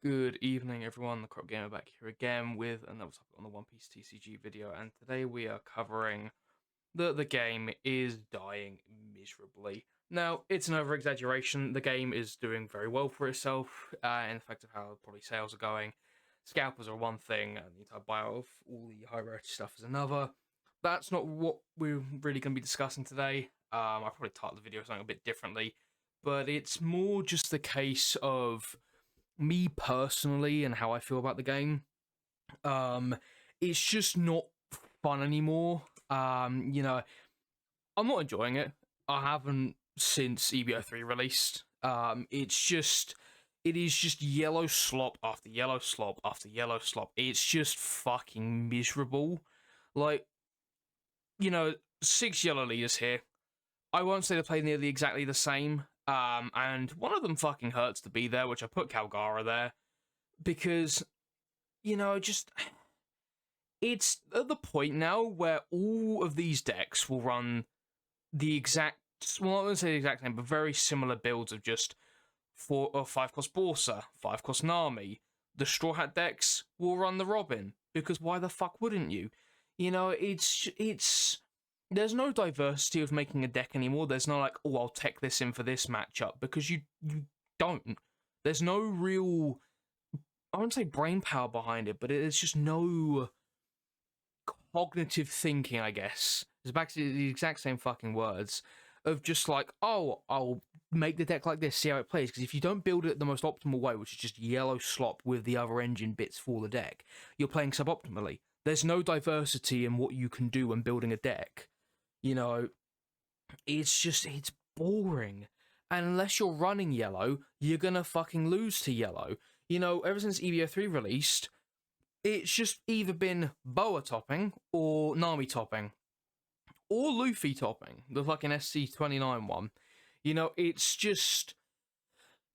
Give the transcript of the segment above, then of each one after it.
Good evening, everyone. The Crop Gamer back here again with another topic on the One Piece TCG video, and today we are covering the game is dying miserably. Now, it's an over exaggeration. The game is doing very well for itself, in effect of how probably sales are going. Scalpers are one thing, and the entire buyout of all the high rarity stuff is another. That's not what we're really going to be discussing today. I probably titled the video something a bit differently, but it's more just the case of me personally and how I feel about the game. Um, it's just not fun anymore. I'm not enjoying it. I haven't since EBO3 released. It is just yellow slop after yellow slop after yellow slop. It's just fucking miserable. Like, 6 yellow leaders here. I won't say they play nearly exactly the same. And one of them fucking hurts to be there, which I put Calgara there because, just it's at the point now where all of these decks will run the exact, well, I wouldn't say the exact same, but very similar builds of just 4 or 5 cost Borsa, 5 cost Nami. The Straw Hat decks will run the Robin because why the fuck wouldn't you? It's there's no diversity of making a deck anymore. There's no like, oh, I'll tech this in for this matchup because you don't. There's no real, I wouldn't say brain power behind it, but it's just no cognitive thinking, I guess. It's back to the exact same fucking words of just like, oh, I'll make the deck like this, see how it plays. Because if you don't build it the most optimal way, which is just yellow slop with the other engine bits for the deck, you're playing suboptimally. There's no diversity in what you can do when building a deck. It's boring. And unless you're running yellow, you're gonna fucking lose to yellow. Ever since EVO3 released, it's just either been Boa topping or Nami topping. Or Luffy topping, the fucking SC29 one.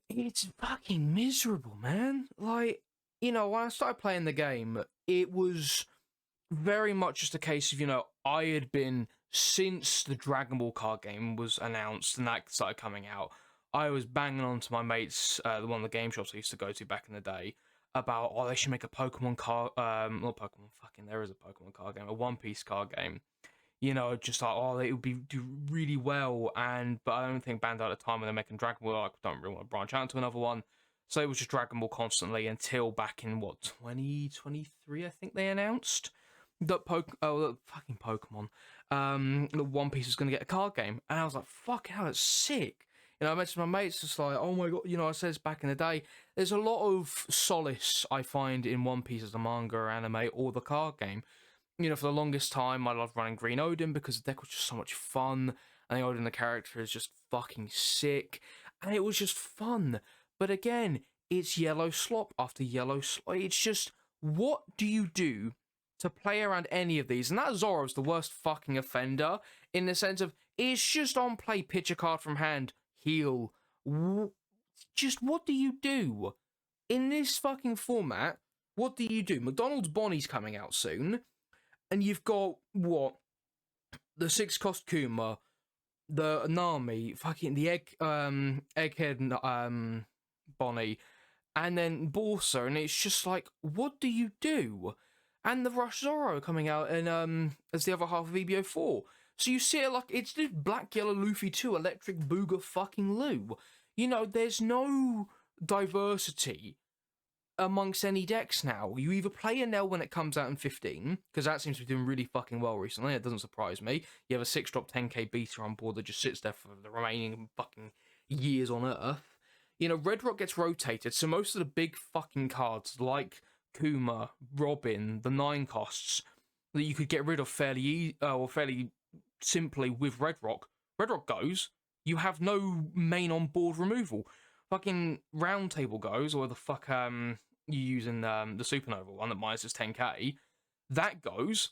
It's fucking miserable, man. Like, when I started playing the game, it was very much just a case of, I had been, since the Dragon Ball card game was announced and that started coming out, I was banging on to my mates, the one of the game shops I used to go to back in the day, about, oh, they should make a Pokemon card, not Pokemon, fucking, there is a Pokemon card game, a One Piece card game. Just like, oh, it would do really well, but I don't think Bandai at the time when they're making Dragon Ball, like, don't really want to branch out into another one. So it was just Dragon Ball constantly until back in, 2023, I think they announced that fucking Pokemon, the One Piece was going to get a card game. And I was like, fuck hell, that's sick. I mentioned my mates, just like, oh my god, I said this back in the day, there's a lot of solace I find in One Piece as a manga or anime or the card game. For the longest time, I loved running Green Odin because the deck was just so much fun, and the Odin, the character, is just fucking sick, and it was just fun. But again, it's yellow slop after yellow slop. It's just, what do you do to play around any of these? And that Zoro's the worst fucking offender, in the sense of, it's just on play, pitch a card from hand, heal. Just what do you do? In this fucking format, what do you do? McDonald's Bonnie's coming out soon. And you've got, what? The 6 cost Kuma, the Nami, fucking the Egghead Bonnie, and then Borsa, and it's just like, what do you do? And the Rush Zoro coming out and as the other half of EBO4. So you see it like, it's just Black Yellow Luffy 2, Electric Booga fucking Lou. There's no diversity amongst any decks now. You either play a Nell when it comes out in 15, because that seems to be doing really fucking well recently. It doesn't surprise me. You have a 6-drop 10k beta on board that just sits there for the remaining fucking years on Earth. Red Rock gets rotated, so most of the big fucking cards, like Kuma, Robin, the 9 costs, that you could get rid of fairly simply with Red Rock goes. You have no main on board removal. Fucking Round Table goes, or the fuck you using the Supernova one that minuses 10k, that goes.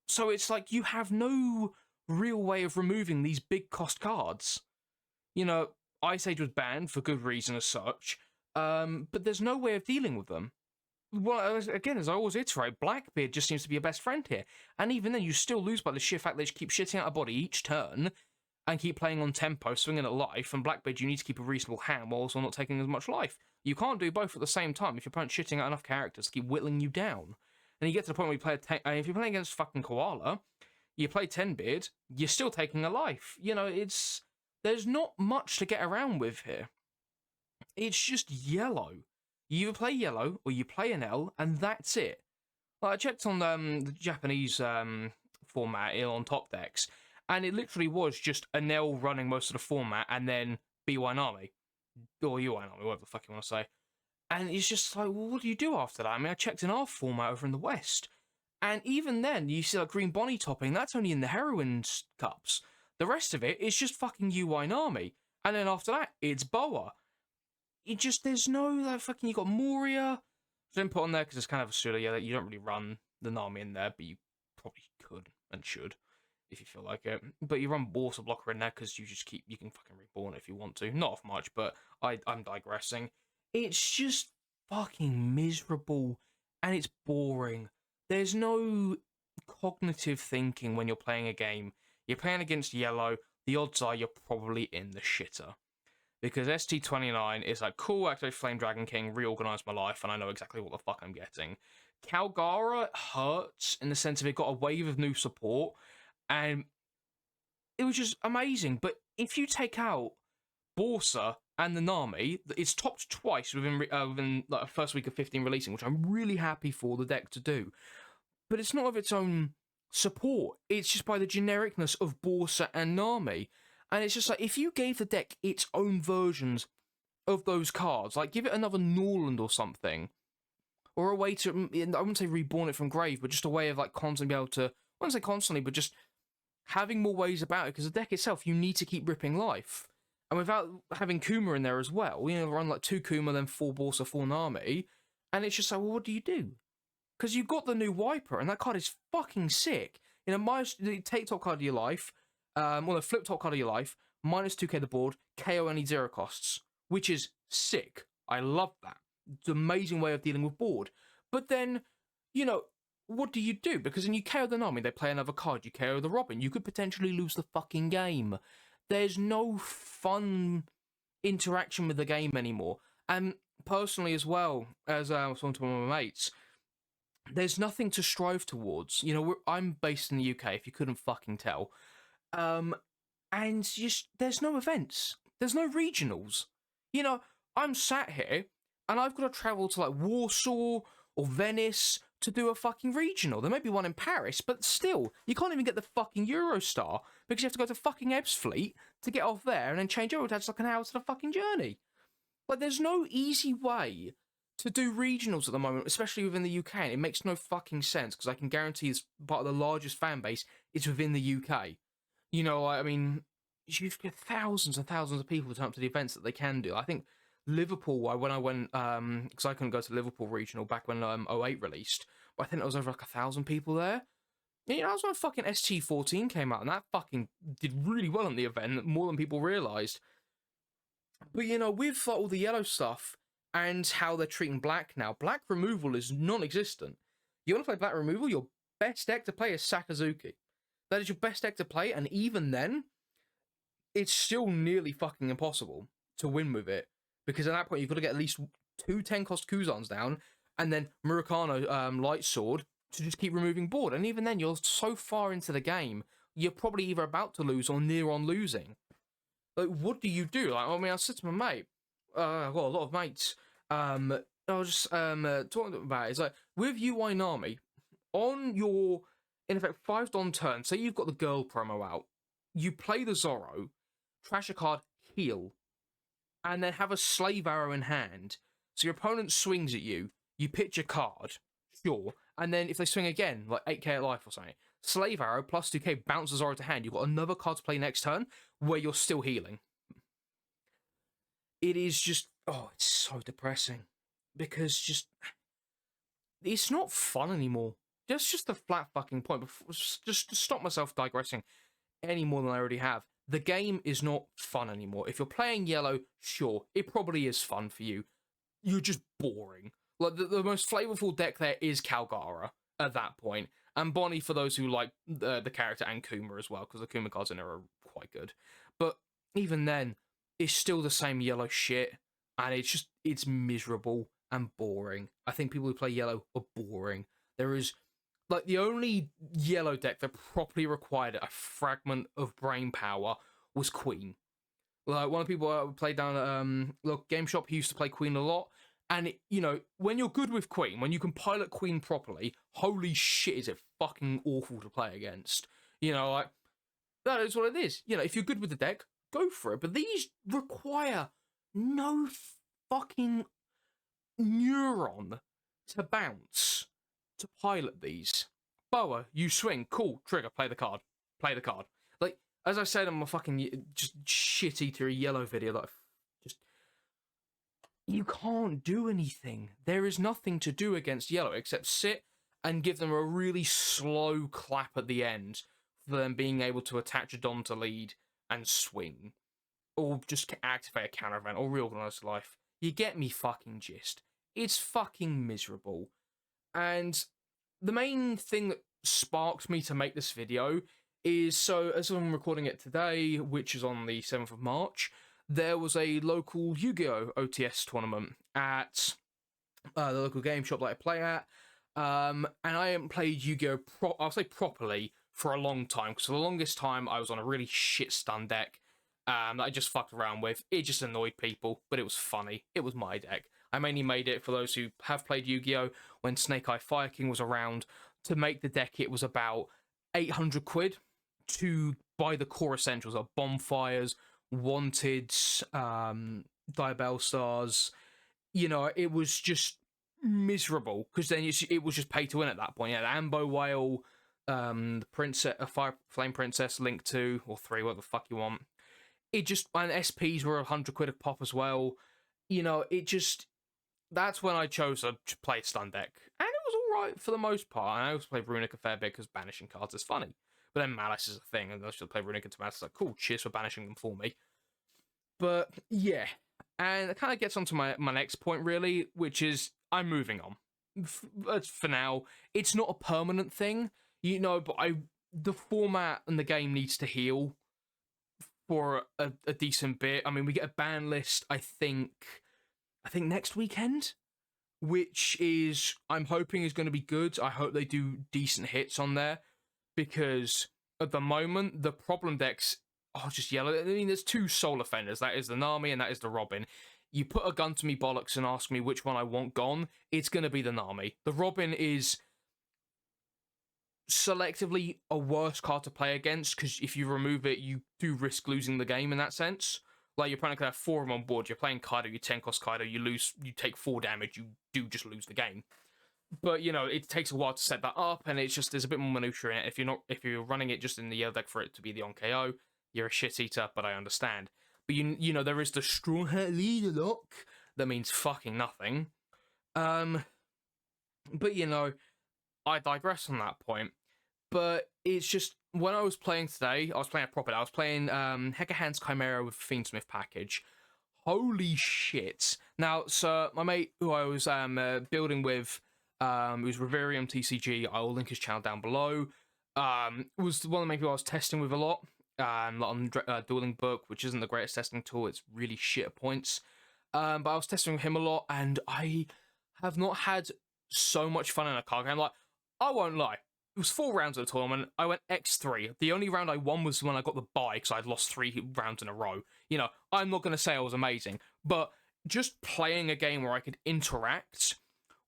So it's like you have no real way of removing these big cost cards. Ice Age was banned for good reason as such, but there's no way of dealing with them. Well, again, as I always iterate, Blackbeard just seems to be your best friend here. And even then, you still lose by the sheer fact they just keep shitting out a body each turn, and keep playing on tempo, swinging at life, and Blackbeard, you need to keep a reasonable hand while also not taking as much life. You can't do both at the same time if your opponent's shitting out enough characters to keep whittling you down. And you get to the point where you play if you're playing against fucking Koala, you play 10-beard, you're still taking a life. You know, there's not much to get around with here. It's just yellow. You either play yellow or you play an L, and that's it. Like, I checked on the Japanese format on top decks, and it literally was just an L running most of the format, and then B1 Army. Or UI Army, whatever the fuck you want to say. And it's just like, well, what do you do after that? I mean, I checked in our format over in the West, and even then, you see like Green Bonnie topping, that's only in the Heroines Cups. The rest of it is just fucking UI Army. And then after that, it's Boa. There's no, like, fucking, you got Moria. So didn't put on there because it's kind of a pseudo, yeah, you don't really run the Nami in there, but you probably could and should if you feel like it. But you run Water Blocker in there because you can fucking reborn it if you want to. Not off much, but I'm digressing. It's just fucking miserable and it's boring. There's no cognitive thinking when you're playing a game. You're playing against yellow, the odds are you're probably in the shitter. Because ST29 is like, cool, activate Flame Dragon King, reorganize my life, and I know exactly what the fuck I'm getting. Calgara hurts in the sense of it got a wave of new support, and it was just amazing. But if you take out Borsa and the Nami, it's topped twice within like a first week of 15 releasing, which I'm really happy for the deck to do. But it's not of its own support. It's just by the genericness of Borsa and Nami. And it's just like, if you gave the deck its own versions of those cards, like give it another Norland or something, or a way to, I wouldn't say reborn it from grave, but just a way of like constantly be able to, I wouldn't say constantly, but just having more ways about it, because the deck itself, you need to keep ripping life. And without having Kuma in there as well, run like 2 Kuma, then 4 Borsa, 4 Nami, and it's just like, well, what do you do? Because you've got the new Wiper, and that card is fucking sick. Take top card of your life, the flip top card of your life, minus 2k the board, KO any 0 costs, which is sick. I love that. It's an amazing way of dealing with board. But then, what do you do? Because when you KO the Nami, they play another card, you KO the Robin, you could potentially lose the fucking game. There's no fun interaction with the game anymore. And personally as well, as I was talking to one of my mates, there's nothing to strive towards. I'm based in the UK, if you couldn't fucking tell. And just, there's no events. There's no regionals. I'm sat here, and I've got to travel to, like, Warsaw or Venice to do a fucking regional. There may be one in Paris, but still, you can't even get the fucking Eurostar, because you have to go to fucking Ebbsfleet to get off there, and then change over. It adds like an hour to the fucking journey. Like, there's no easy way to do regionals at the moment, especially within the UK, and it makes no fucking sense, because I can guarantee this part of the largest fan base is within the UK. I mean, you've got thousands and thousands of people turn up to the events that they can do. I think Liverpool, when I went, because I couldn't go to Liverpool regional back when 08 released, but I think there was over like 1,000 people there. That was when fucking ST14 came out, and that fucking did really well on the event, more than people realised. But, with all the yellow stuff, and how they're treating black now, black removal is non-existent. You want to play black removal, your best deck to play is Sakazuki. That is your best deck to play, and even then, it's still nearly fucking impossible to win with it. Because at that point, you've got to get at least 2 10-cost Kuzans down, and then Murakano Light Sword to just keep removing board. And even then, you're so far into the game, you're probably either about to lose or near on losing. Like, what do you do? Like, I said to my mate, I've got a lot of mates, I was just talking about it. It's like, with UI Nami, on your, in effect, 5 Don turn, say you've got the girl promo out, you play the Zorro, trash a card, heal, and then have a Slave Arrow in hand. So your opponent swings at you, you pitch a card, sure, and then if they swing again, like 8k at life or something, Slave Arrow plus 2k bounces Zorro to hand, you've got another card to play next turn, where you're still healing. It is just, it's so depressing. Because it's not fun anymore. That's just the flat fucking point. Just to stop myself digressing any more than I already have. The game is not fun anymore. If you're playing yellow, sure, it probably is fun for you. You're just boring. Like, the most flavorful deck there is Calgara at that point. And Bonnie for those who like the character, and Kuma as well, because the Kuma cards in there are quite good. But even then, it's still the same yellow shit. and it's miserable and boring. I think people who play yellow are boring. There is like the only yellow deck that properly required a fragment of brain power was Queen. Like one of the people I played down at local game shop, he used to play Queen a lot. And when you're good with Queen, when you can pilot Queen properly, holy shit, is it fucking awful to play against. Like that is what it is. If you're good with the deck, go for it. But these require no fucking neuron to bounce to pilot these. Boa, you swing, cool, trigger, play the card. Like, as I said in my fucking just shit eater yellow video, like, just, you can't do anything. There is nothing to do against yellow except sit and give them a really slow clap at the end for them being able to attach a Dom to lead and swing. Or just activate a counter event or reorganize life. You get me fucking gist. It's fucking miserable. And the main thing that sparked me to make this video is, so as I'm recording it today, which is on the 7th of March, there was a local Yu-Gi-Oh! OTS tournament at the local game shop that I play at. And I haven't played Yu-Gi-Oh! I'll say properly for a long time, because for the longest time I was on a really shit stun deck that I just fucked around with. It just annoyed people, but it was funny. It was my deck. I mainly made it for those who have played Yu-Gi-Oh! When Snake Eye Fire King was around. To make the deck, it was about 800 quid to buy the core essentials of bonfires, wanted, Diabell Stars. It was just miserable, because then it was just pay to win at that point. Yeah, the Ambo Whale, the Princess, Fire Flame Princess, Link 2 or 3, whatever the fuck you want. And SPs were 100 quid a pop as well. That's when I chose to play a stun deck. And it was alright for the most part. And I also played Runic a fair bit because banishing cards is funny. But then Malice is a thing, and I should play Runic into Malice. It's like, cool, cheers for banishing them for me. But, yeah. And it kind of gets onto my next point, really, which is I'm moving on. For now, it's not a permanent thing, but the format and the game needs to heal for a decent bit. I mean, we get a ban list, I think next weekend, which is, I'm hoping is going to be good. I hope they do decent hits on there, because at the moment, the problem decks are just yellow. I mean, there's two soul offenders. That is the Nami and that is the Robin. You put a gun to me bollocks and ask me which one I want gone, it's going to be the Nami. The Robin is selectively a worse card to play against, because if you remove it, you do risk losing the game in that sense. Like, your opponent could have 4 of them on board, you're playing Kaido, you 10 cost Kaido, you take 4 damage, you do just lose the game. But, it takes a while to set that up, and it's just, there's a bit more minutiae in it. If you're running it just in the yellow deck for it to be the on-KO, you're a shit eater, but I understand. But, there is the Straw Hat Leader lock that means fucking nothing. But, I digress on that point. But it's just, when I was playing today, I was playing it properly. I was playing Hekahan's Chimera with Fiendsmith package. Holy shit. Now, so my mate who I was building with, who's Reverium TCG, I will link his channel down below, was one of the main people I was testing with a lot. On Dueling Book, which isn't the greatest testing tool, it's really shit at points. But I was testing with him a lot, and I have not had so much fun in a card game. Like, I won't lie. It was 4 rounds of the tournament. I went X3. The only round I won was when I got the bye, because I'd lost 3 rounds in a row. I'm not going to say I was amazing, but just playing a game where I could interact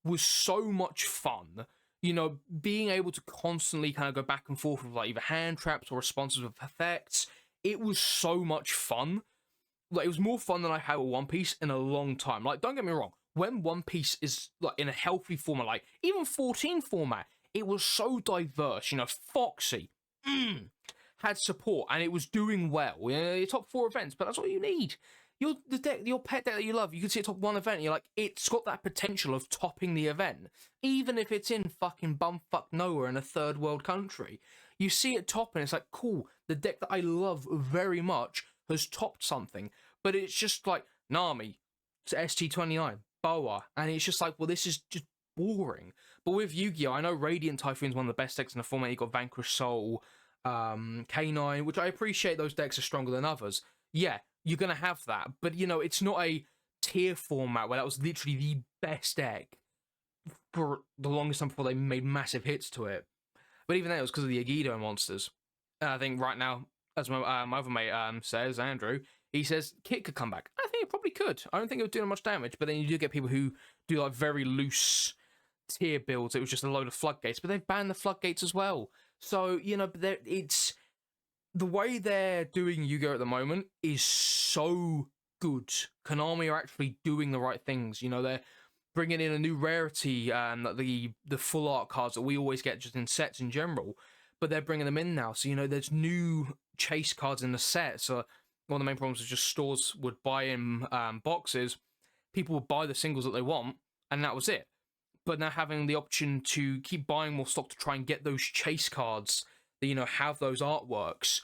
was so much fun. Being able to constantly kind of go back and forth with, like, either hand traps or responses with effects, it was so much fun. Like, it was more fun than I had with One Piece in a long time. Like, don't get me wrong, when One Piece is, like, in a healthy format, like, even 14 format, it was so diverse. Foxy had support, and it was doing well. Your top 4 events, but that's all you need. Your pet deck that you love, you can see it top 1 event, and you're like, it's got that potential of topping the event, even if it's in fucking bumfuck nowhere in a third world country. You see it top, and it's like, cool, the deck that I love very much has topped something, but it's just like Nami, ST29, Boa, and it's just like, well, this is just boring. But with Yu-Gi-Oh, I know Radiant Typhoon's one of the best decks in the format. You got Vanquish Soul, K9, which I appreciate those decks are stronger than others. Yeah, you're gonna have that, but it's not a tier format where that was literally the best deck for the longest time before they made massive hits to it. But even then, it was because of the Agido monsters. I think right now, as my other mate says, Andrew, he says Kit could come back. I think it probably could. I don't think it would do much damage, but then you do get people who do like very loose tier builds. It was just a load of floodgates, but they've banned the floodgates as well. So it's the way they're doing Yu-Gi-Oh at the moment is so good. Konami are actually doing the right things. They're bringing in a new rarity, the full art cards that we always get just in sets in general, but they're bringing them in now. So there's new chase cards in the set. So one of the main problems was just stores would buy in boxes, people would buy the singles that they want, and that was it. But now having the option to keep buying more stock to try and get those chase cards that have those artworks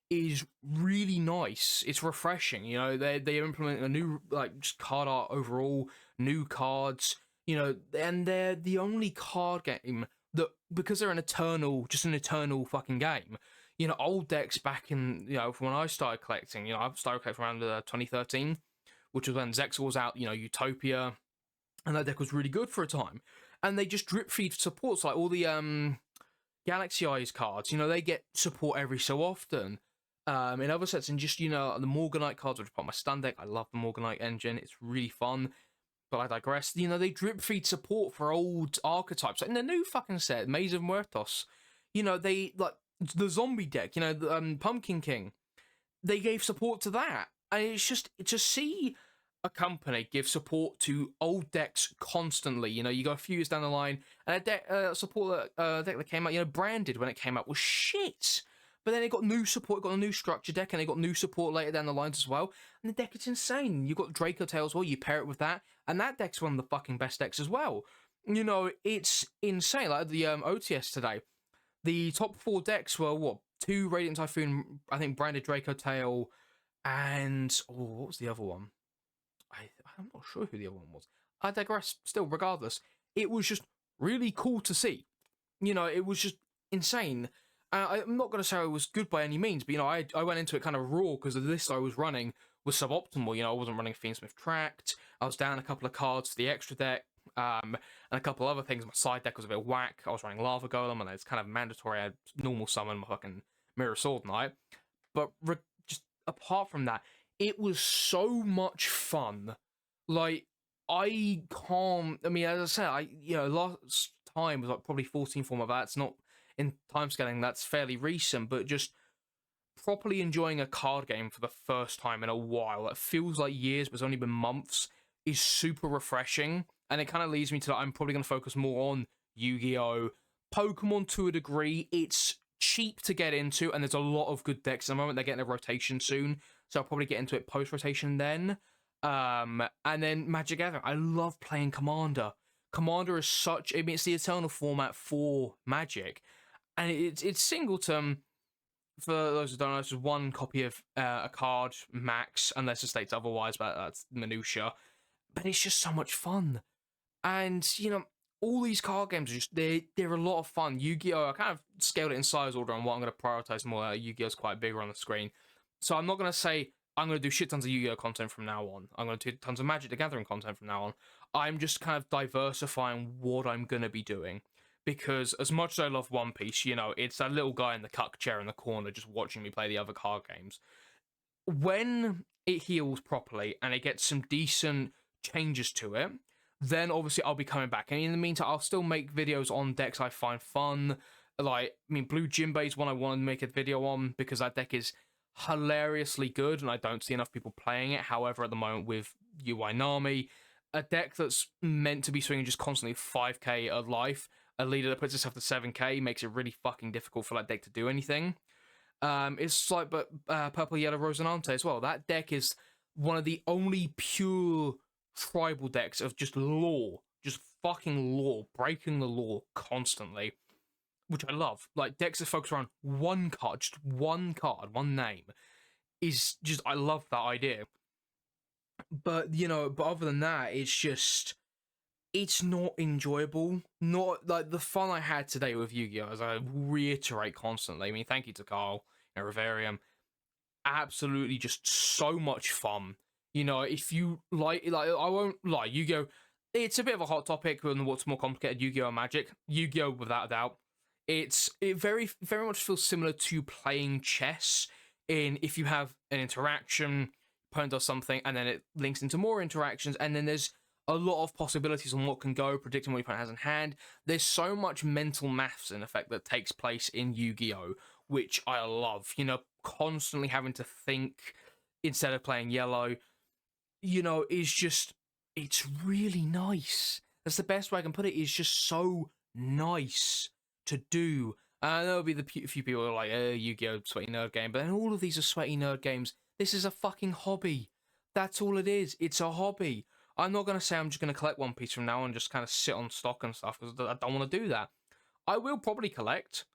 is really nice. It's refreshing. They're implementing a new just card art overall, new cards. And they're the only card game that, because they're an eternal fucking game. Old decks back in from when I started collecting. I started collecting around 2013, which was when Zexal was out. Utopia, and that deck was really good for a time. And they just drip feed supports like all the Galaxy Eyes cards. They get support every so often. In other sets, and just the Morganite cards, which are part of my stun deck. I love the Morganite engine; it's really fun. But I digress. They drip feed support for old archetypes. Like in the new fucking set, Maze of Muertos. They like the zombie deck. The Pumpkin King. They gave support to that, and it's just to see a company give support to old decks constantly. You go a few years down the line, and a deck support deck that came out, branded when it came out was shit. But then it got new support, it got a new structure deck, and it got new support later down the lines as well. And the deck is insane. You've got Draco Tail as well, you pair it with that, and that deck's one of the fucking best decks as well. It's insane. Like the OTS today, the top 4 decks were what? 2 Radiant Typhoon, I think branded Draco Tail, and what was the other one? I'm not sure who the other one was. I digress. Still, regardless, it was just really cool to see. It was just insane. I'm not going to say it was good by any means, but I went into it kind of raw because the list I was running was suboptimal. I wasn't running Fiendsmith Tract. I was down a couple of cards to the extra deck, and a couple other things. My side deck was a bit whack. I was running Lava Golem, and it's kind of mandatory. I had normal summon my fucking Mirror Sword Knight. But just apart from that, it was so much fun. Like, I can't. I mean, as I said, last time was like probably 14 form of that. It's not in time scaling, that's fairly recent, but just properly enjoying a card game for the first time in a while, that feels like years but it's only been months, is super refreshing. And it kind of leads me to I'm probably going to focus more on Yu-Gi-Oh! Pokemon to a degree. It's cheap to get into, and there's a lot of good decks at the moment. They're getting a rotation soon, so I'll probably get into it post-rotation then. And then Magic Gathering. I love playing Commander. Commander is it's the eternal format for Magic. And it's singleton, for those who don't know, it's just 1 copy of a card, max, unless it states otherwise, but that's minutiae. But it's just so much fun. And, all these card games are just, they're a lot of fun. Yu-Gi-Oh! I kind of scaled it in size order on what I'm going to prioritize more. Yu-Gi-Oh's quite bigger on the screen. So I'm not going to say I'm going to do shit tons of Yu-Gi-Oh! Content from now on. I'm going to do tons of Magic the Gathering content from now on. I'm just kind of diversifying what I'm going to be doing. Because as much as I love One Piece, it's that little guy in the cuck chair in the corner just watching me play the other card games. When it heals properly and it gets some decent changes to it, then obviously I'll be coming back. And in the meantime, I'll still make videos on decks I find fun. Blue Jinbei is one I want to make a video on because that deck is hilariously good and I don't see enough people playing it. However, at the moment with UI Nami, a deck that's meant to be swinging just constantly 5k of life, a leader that puts itself to 7k makes it really fucking difficult for that deck to do anything. It's like, but Purple, Yellow, Rosinante as well. That deck is one of the only pure tribal decks of just lore, just fucking lore, breaking the law constantly, which I love. Like, decks that focus around one card, just one card, one name, is just, I love that idea. But, but other than that, it's not enjoyable. Not like the fun I had today with Yu-Gi-Oh! As I reiterate constantly. I mean, thank you to Carl and Rivarium. Absolutely just so much fun. You know, if you like I won't lie, Yu-Gi-Oh! It's a bit of a hot topic and what's more complicated, Yu-Gi-Oh! Or Magic. Yu-Gi-Oh! Without a doubt. It very much feels similar to playing chess in if you have an interaction, opponent does something, and then it links into more interactions, and then there's a lot of possibilities on what can go, predicting what your opponent has in hand. There's so much mental maths in effect that takes place in Yu-Gi-Oh! Which I love. You know, constantly having to think instead of playing yellow, you know, is just, it's really nice. That's the best way I can put it. It's just so nice to do. There'll be the few people who are like, Yu-Gi-Oh! Sweaty nerd game, but then all of these are sweaty nerd games. This is a fucking hobby. That's all it is. It's a hobby. I'm not gonna say I'm just gonna collect One Piece from now and just kind of sit on stock and stuff because I don't want to do that. I will probably collect,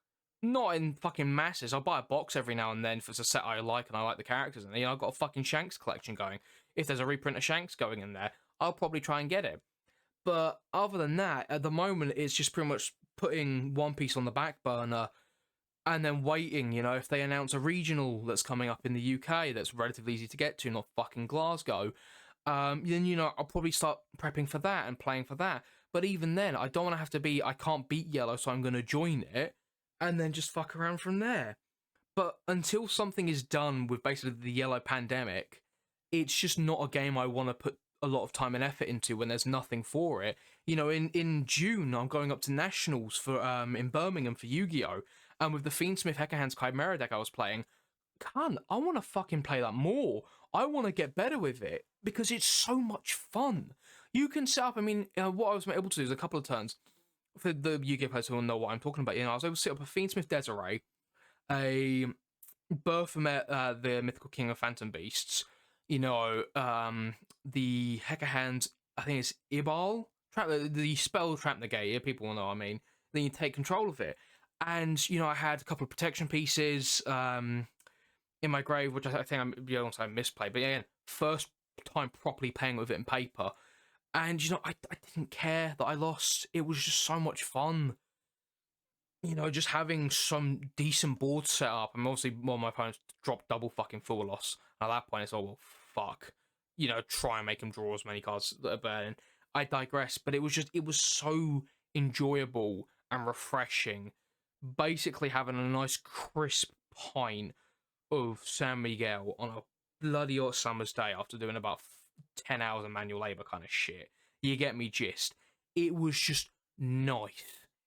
not in fucking masses. I'll buy a box every now and then if it's a set I like and I like the characters. And you know, I've got a fucking Shanks collection going. If there's a reprint of Shanks going in there, I'll probably try and get it. But other than that, at the moment, it's just pretty much putting One Piece on the back burner and then waiting. You know, if they announce a regional that's coming up in the UK that's relatively easy to get to, not fucking Glasgow, then, you know, I'll probably start prepping for that and playing for that. But even then, I don't want to have to be, I can't beat yellow, so I'm going to join it and then just fuck around from there. But until something is done with basically the yellow pandemic, it's just not a game I want to put a lot of time and effort into when there's nothing for it. You know, in June, I'm going up to nationals for in Birmingham for Yu-Gi-Oh! And with the Fiendsmith Heckerhands Chimera deck I was playing, I want to fucking play that more. I want to get better with it because it's so much fun. You can set up, I mean, what I was able to do is a couple of turns for the Yu-Gi-Oh! Players who will know what I'm talking about. You know, I was able to set up a Fiendsmith Desiree, a Baphomet, the Mythical King of Phantom Beasts, you know, the Heckerhands, I think it's Ibal, trap the spell trap negate, people will know what I mean. Then you take control of it. And, you know, I had a couple of protection pieces in my grave, which I think I misplayed. But yeah, first time properly playing with it in paper. And, you know, I didn't care that I lost. It was just so much fun. You know, just having some decent board set up. And obviously, one of my opponents dropped double fucking full loss. At that point, it's all, well, fuck. You know, try and make him draw as many cards that are burning. I digress, but it was so enjoyable and refreshing. Basically, having a nice crisp pint of San Miguel on a bloody hot summer's day after doing about 10 hours of manual labor kind of shit. You get me gist. It was just nice.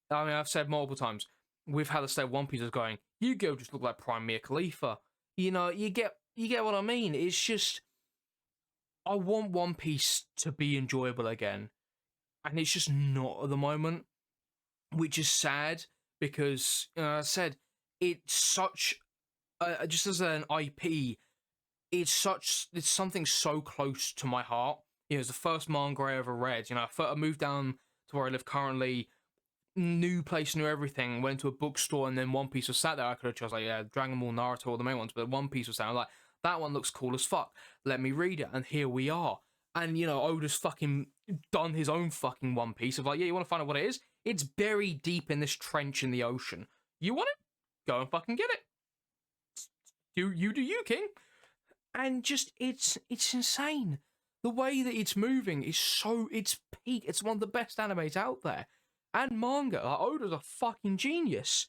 I mean, I've said multiple times, we've had a state One Piece is going, you go just look like Prime Mia Khalifa. You know, you get what I mean. It's just, I want One Piece to be enjoyable again. And it's just not at the moment, which is sad because, you know, I said, it's such, just as an IP, it's something so close to my heart. You know, it's the first manga I ever read. You know, I moved down to where I live currently, new place, new everything. Went to a bookstore and then One Piece was sat there. I could have chose like, yeah, Dragon Ball, Naruto, all the main ones, but One Piece was sat. I'm like, that one looks cool as fuck. Let me read it, and here we are. And you know, Oda's fucking done his own fucking One Piece of like, yeah, you want to find out what it is? It's buried deep in this trench in the ocean. You want it? Go and fucking get it. Do you, King? And just it's insane. The way that it's moving is it's peak. It's one of the best animes out there. And manga, like Oda's a fucking genius.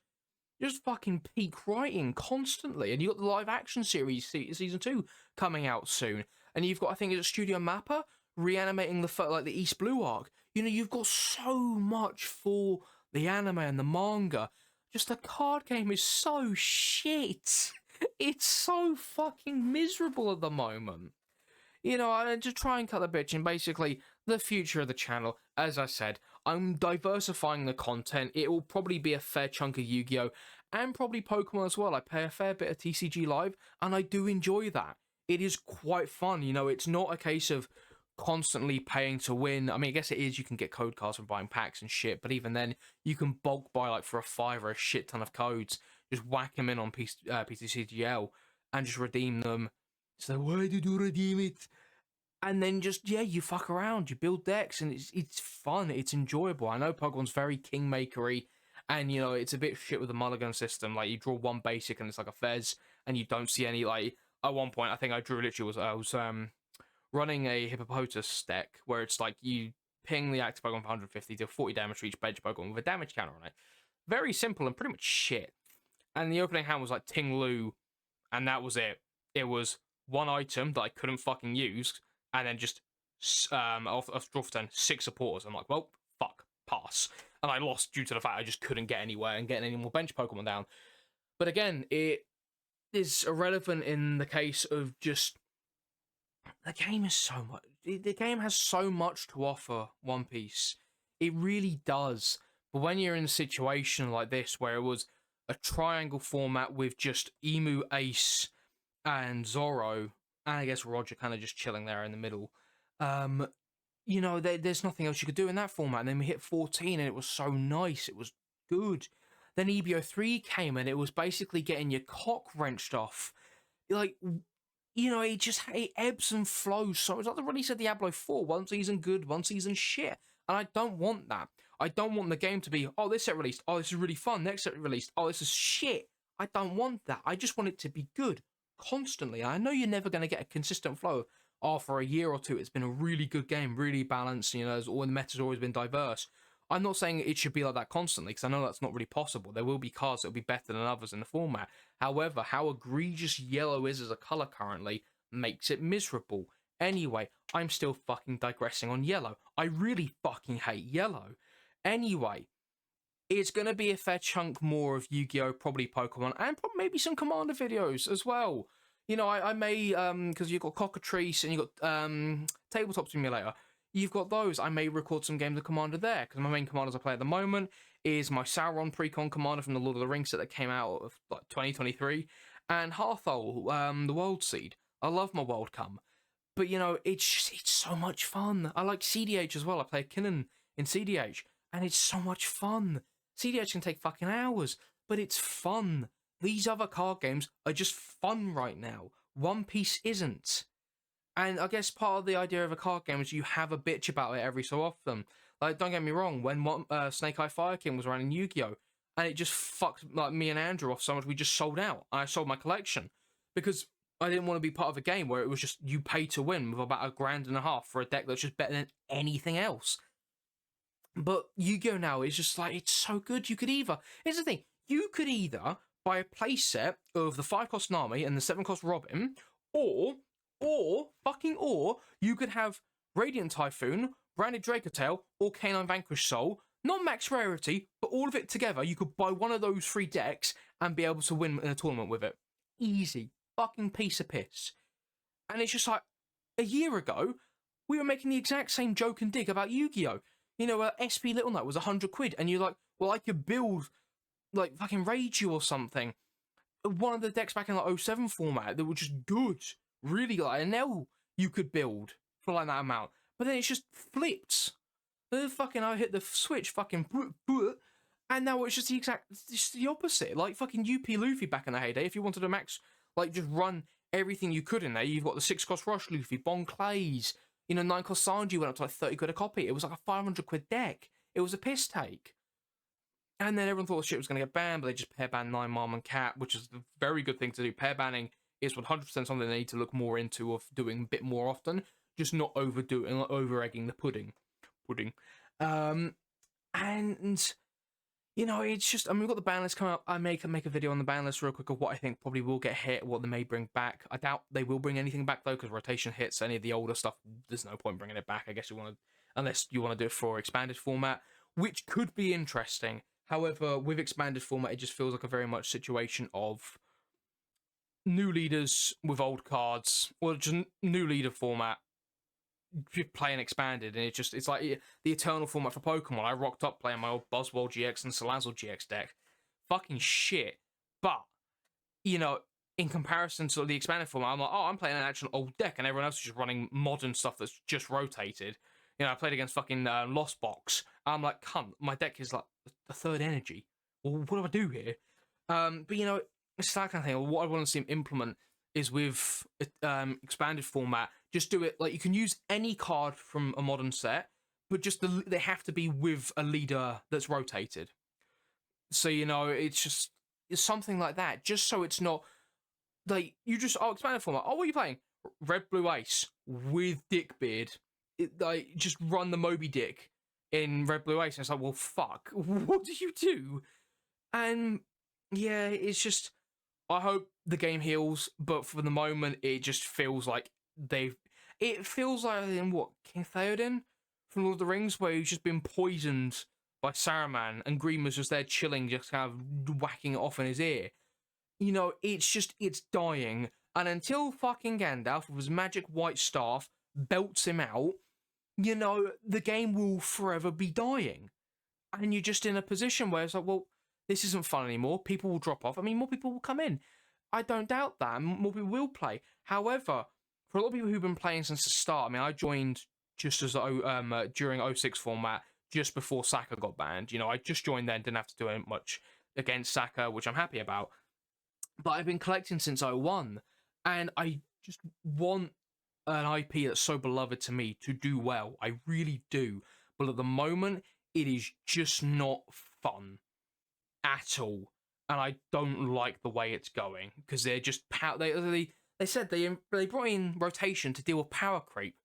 Just fucking peak writing constantly. And you got the live action series season 2 coming out soon. And you've got, I think it's Studio Mappa reanimating the East Blue arc. You know, you've got so much for the anime and the manga. Just the card game is so shit. It's so fucking miserable at the moment. You know, to try and cut the bitch, and basically, the future of the channel, as I said, I'm diversifying the content. It will probably be a fair chunk of Yu-Gi-Oh! And probably Pokemon as well. I play a fair bit of TCG Live, and I do enjoy that. It is quite fun, you know, it's not a case of constantly paying to win. I mean, I guess it is, you can get code cards from buying packs and shit, but even then, you can bulk buy, like, for a $5 a shit ton of codes, just whack them in on PTCGL, and just redeem them. So why did you redeem it? And then just, yeah, you fuck around, you build decks, and it's fun, it's enjoyable. I know Pokemon's very kingmakery, and, you know, it's a bit shit with the mulligan system. Like, you draw one basic, and it's like a Fez, and you don't see any, like, at one point, I think I drew literally, I was running a Hippopotas deck where it's like you ping the active Pokemon for 150, deal 40 damage to each bench Pokemon with a damage counter on it. Very simple and pretty much shit. And the opening hand was like Ting Lu, and that was it. It was one item that I couldn't fucking use, and then just off draw for turn 6 supporters. I'm like, well, fuck, pass. And I lost due to the fact I just couldn't get anywhere and get any more bench Pokemon down. But again, it is irrelevant in the case of just the game is so much. The game has so much to offer. One Piece, it really does. But when you're in a situation like this, where it was a triangle format with just Emu, Ace, and Zoro, and I guess Roger kind of just chilling there in the middle, there's nothing else you could do in that format. And then we hit 14, and it was so nice. It was good. Then EBO 3 came, and it was basically getting your cock wrenched off. Like, it ebbs and flows. So it's like the release of Diablo 4. One season good, one season shit. And I don't want that. I don't want the game to be, oh, this set released. Oh, this is really fun. Next set released. Oh, this is shit. I don't want that. I just want it to be good constantly. I know you're never going to get a consistent flow. Oh, for a year or two, it's been a really good game, really balanced. The meta's always been diverse. I'm not saying it should be like that constantly, because I know that's not really possible. There will be cards that will be better than others in the format. However, how egregious yellow is as a color currently makes it miserable. Anyway, I'm still fucking digressing on yellow. I really fucking hate yellow. Anyway, it's going to be a fair chunk more of Yu-Gi-Oh! Probably Pokemon, and maybe some Commander videos as well. I may, because you've got Cockatrice and you've got Tabletop Simulator. You've got those. I may record some games of Commander there, because my main commanders I play at the moment is my Sauron Precon Commander from the Lord of the Rings set that came out of like 2023, and Hearthole, the World Seed. I love my World Come. But, it's so much fun. I like CDH as well. I play Kinnan in CDH, and it's so much fun. CDH can take fucking hours, but it's fun. These other card games are just fun right now. One Piece isn't. And I guess part of the idea of a card game is you have a bitch about it every so often. Like, don't get me wrong, when Snake Eye Fire King was running Yu-Gi-Oh! And it just fucked like me and Andrew off so much, we just sold out. I sold my collection. Because I didn't want to be part of a game where it was just you pay to win with about $1,500 for a deck that's just better than anything else. But Yu-Gi-Oh! Now is just like, it's so good. Here's the thing, you could either buy a playset of the 5-cost Nami and the 7-cost Robin, or you could have Radiant Typhoon, Branded Dracotail, or Canine Vanquish Soul, not max rarity, but all of it together. You could buy one of those 3 decks and be able to win in a tournament with it. Easy. Fucking piece of piss. And it's just like, a year ago, we were making the exact same joke and dig about Yu-Gi-Oh! SP Little Nut was £100, and you're like, well, I could build, like, fucking Rage or something. One of the decks back in, like, 07 format that were just good. Really, like, an L you could build for, like, that amount. But then it's just flipped. I hit the switch, and now it's just the opposite. Like, fucking UP Luffy back in the heyday, if you wanted to max, like, just run everything you could in there, you've got the 6-cost Rush Luffy, Bon Clays, 9-cost Sanji went up to like £30 a copy. It was like a £500 deck. It was a piss take. And then everyone thought the shit was going to get banned, but they just pair banned 9 Mom and Cat, which is a very good thing to do. Pair banning is 100% something they need to look more into, of doing a bit more often, just not overdoing, like, over-egging the pudding. And it's just, we've got the ban list coming up. I may make a video on the ban list real quick of what I think probably will get hit, what they may bring back. I doubt they will bring anything back, though, because rotation hits any of the older stuff. There's no point bringing it back. I guess unless you want to do it for expanded format, which could be interesting. However, with expanded format, it just feels like a very much situation of new leaders with old cards, or just new leader format playing expanded, and it's like the eternal format for Pokemon. I rocked up playing my old Buzzwole GX and Salazzle GX deck. Fucking shit. But, in comparison to the expanded format, I'm like, oh, I'm playing an actual old deck, and everyone else is just running modern stuff that's just rotated. I played against fucking Lost Box. I'm like, cunt, my deck is like the 3rd energy. Well, what do I do here? But, it's that kind of thing. What I want to see him implement is with expanded format, just do it like you can use any card from a modern set, but just they have to be with a leader that's rotated. So it's something like that, just so it's not like you just expanded format. Oh, what are you playing? Red Blue Ace with Dickbeard, like just run the Moby Dick in Red Blue Ace, and it's like, well, fuck, what do you do? And yeah, it's just, I hope the game heals, but for the moment, it just feels like they've. It feels like in what, King Theoden from Lord of the Rings, where he's just been poisoned by Saruman, and Green was just there chilling, just kind of whacking it off in his ear. You know, it's dying, and until fucking Gandalf with his magic white staff belts him out, you know, the game will forever be dying. And you're just in a position where it's like, well, this isn't fun anymore. People will drop off. I mean, more people will come in. I don't doubt that. More people will play. However, for a lot of people who've been playing since the start, I mean, I joined just as during 06 format, just before Saka got banned. You know, I just joined then, didn't have to do much against Saka, which I'm happy about. But I've been collecting since 01, and I just want an IP that's so beloved to me to do well. I really do. But at the moment, it is just not fun at all, and I don't like the way it's going because they're just they said they brought in rotation to deal with power creep,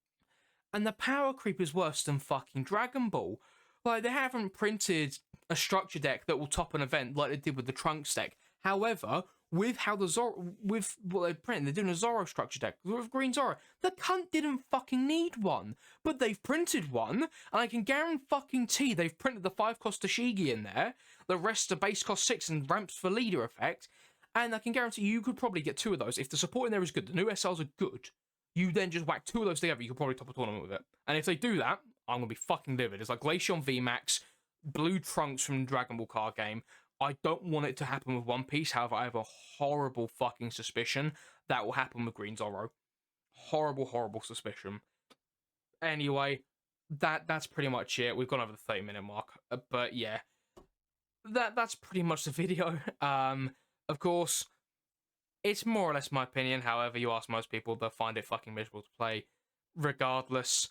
and the power creep is worse than fucking Dragon Ball. Like, they haven't printed a structure deck that will top an event like they did with the Trunks deck. However, with how the Zoro, with what they're printing, they're doing a Zoro structure deck with Green Zoro. The cunt didn't fucking need one, but they've printed one, and I can guarantee they've printed the 5-cost Tashigi in there. The rest are base cost 6 and ramps for leader effect, and I can guarantee you could probably get 2 of those if the support in there is good. The new SLs are good. You then just whack 2 of those together, you could probably top a tournament with it. And if they do that, I'm gonna be fucking livid. It's like Glaceon VMAX, Blue Trunks from Dragon Ball card game. I don't want it to happen with One Piece. However, I have a horrible fucking suspicion that will happen with Green Zoro. Horrible, horrible suspicion. Anyway, that's pretty much it. We've gone over the 30-minute mark, but yeah, that's pretty much the video. Of course, it's more or less my opinion. However, you ask most people, they'll find it fucking miserable to play. Regardless,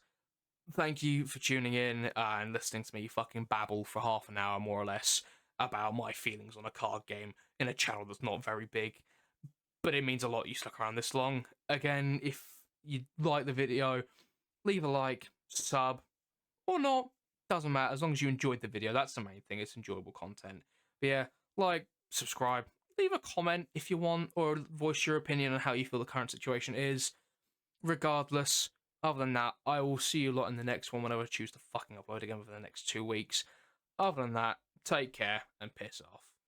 thank you for tuning in and listening to me fucking babble for half an hour, more or less, about my feelings on a card game in a channel that's not very big. But it means a lot you stuck around this long. Again, if you like the video, leave a like, sub, or not. Doesn't matter, as long as you enjoyed the video. That's the main thing, it's enjoyable content. But yeah, like, subscribe, leave a comment if you want, or voice your opinion on how you feel the current situation is. Regardless, other than that, I will see you a lot in the next one whenever I choose to fucking upload again within the next 2 weeks. Other than that, take care and piss off.